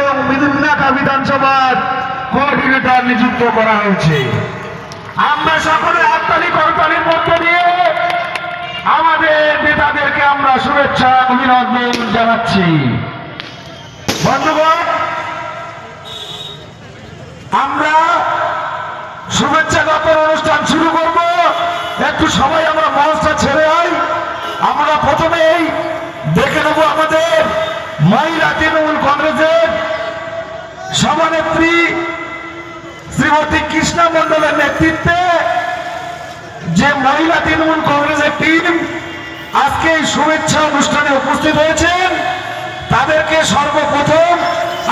এবং মিদনাকা বিধানসভার কোঅর্ডিনেটর নিযুক্ত করা হয়েছে। আমরা সকলে হাততালি করতালির মধ্য দিয়ে আমাদের নেতাদেরকে আমরা শুভেচ্ছা অভিনন্দন জানাচ্ছি। বন্ধুগণ, আমরা শুভেচ্ছা জ্ঞাপন অনুষ্ঠান শুরু করব। একটু সবাই আমরা মঞ্চটা ছেড়ে আই। আমরা প্রথমেই দেখে নেব আমাদের মহিলা তৃণমূল কংগ্রেসের সভানেত্রী শ্রীমতী কৃষ্ণা মণ্ডলের নেতৃত্বে যে মহিলা তৃণমূল কংগ্রেসের টিম আজকে এই শুভেচ্ছা অনুষ্ঠানে উপস্থিত হয়েছেন, তাদেরকে সর্বপ্রথম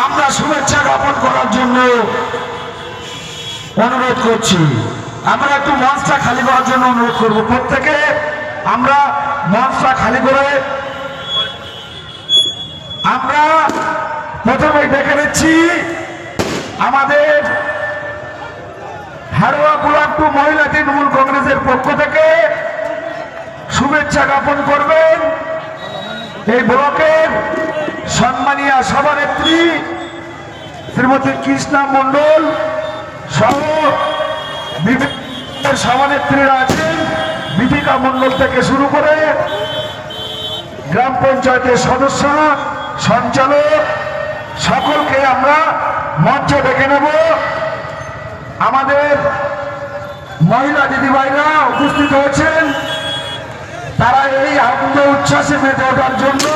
আমরা শুভেচ্ছা জ্ঞাপন করার জন্য অনুরোধ করছি। আমরা একটু মঞ্চটা খালি করার জন্য অনুরোধ করব। প্রত্যেকে আমরা মঞ্চটা খালি করে আমরা প্রথমেই দেখে নিচ্ছি আমাদের হাড়োয়া ব্লক 2 মহিলা তৃণমূল কংগ্রেসের পক্ষ থেকে শুভেচ্ছা জ্ঞাপন করবেন এই ব্লকের সম্মানীয় সভানেত্রী শ্রীমতী কৃষ্ণা মণ্ডল সহ বিভিন্ন সভানেত্রীরা আছেন। বিধিকা মণ্ডল থেকে শুরু করে গ্রাম পঞ্চায়েতের সদস্য, সঞ্চালক সকলকে আমরা মঞ্চে ডেকে নেব। আমাদের মহিলা দিদিভাইরা উপস্থিত হয়েছেন, তারা এই আনন্দ উচ্ছ্বাসে মেতে ওঠার জন্য।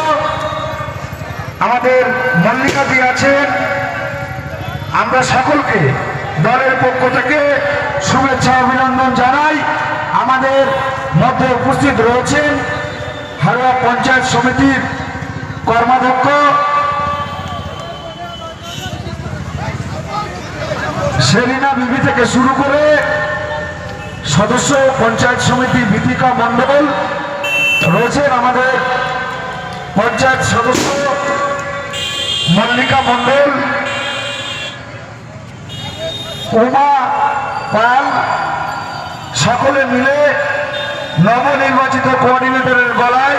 আমাদের মল্লিকাদি আছেন। আমরা সকলকে দলের পক্ষ থেকে শুভেচ্ছা অভিনন্দন জানাই। আমাদের মধ্যে উপস্থিত রয়েছেন হাড়োয়া পঞ্চায়েত সমিতির কর্মাধ্যক্ষ সেলিনা বিবি থেকে শুরু করে সদস্য পঞ্চায়েত সমিতি বিধিকা মণ্ডল রয়েছেন, আমাদের পঞ্চায়েত সদস্য মল্লিকা মণ্ডল, উমা পাল, সকলে মিলে নবনির্বাচিত কোঅর্ডিনেটরের গলায়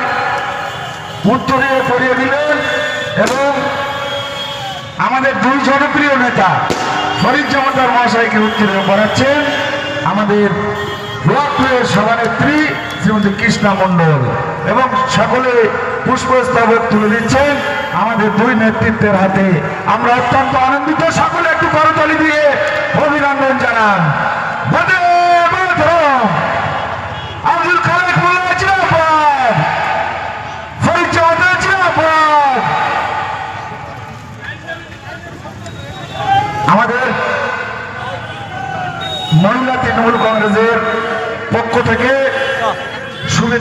উত্তরীয় পরিয়ে দিলেন এবং আমাদের দুই জনপ্রিয় নেতা ফরিদ জামাদার মহাশয়কে উত্তরীয় করাচ্ছেন আমাদের ব্লক 2 এর সভানেত্রী শ্রীমতী কৃষ্ণা মণ্ডল এবং সকলে পুষ্পস্তবক তুলে দিচ্ছেন আমাদের দুই নেতৃত্বের হাতে। আমরা অত্যন্ত আনন্দিত। সকলে একটু করতালি দিয়ে অভিনন্দন জানান। আব্দুল খালেক মোল্লা জিন্দাবাদ, ফরিদ জামাদার জিন্দাবাদ। আমাদের মহিলা তৃণমূল কংগ্রেসের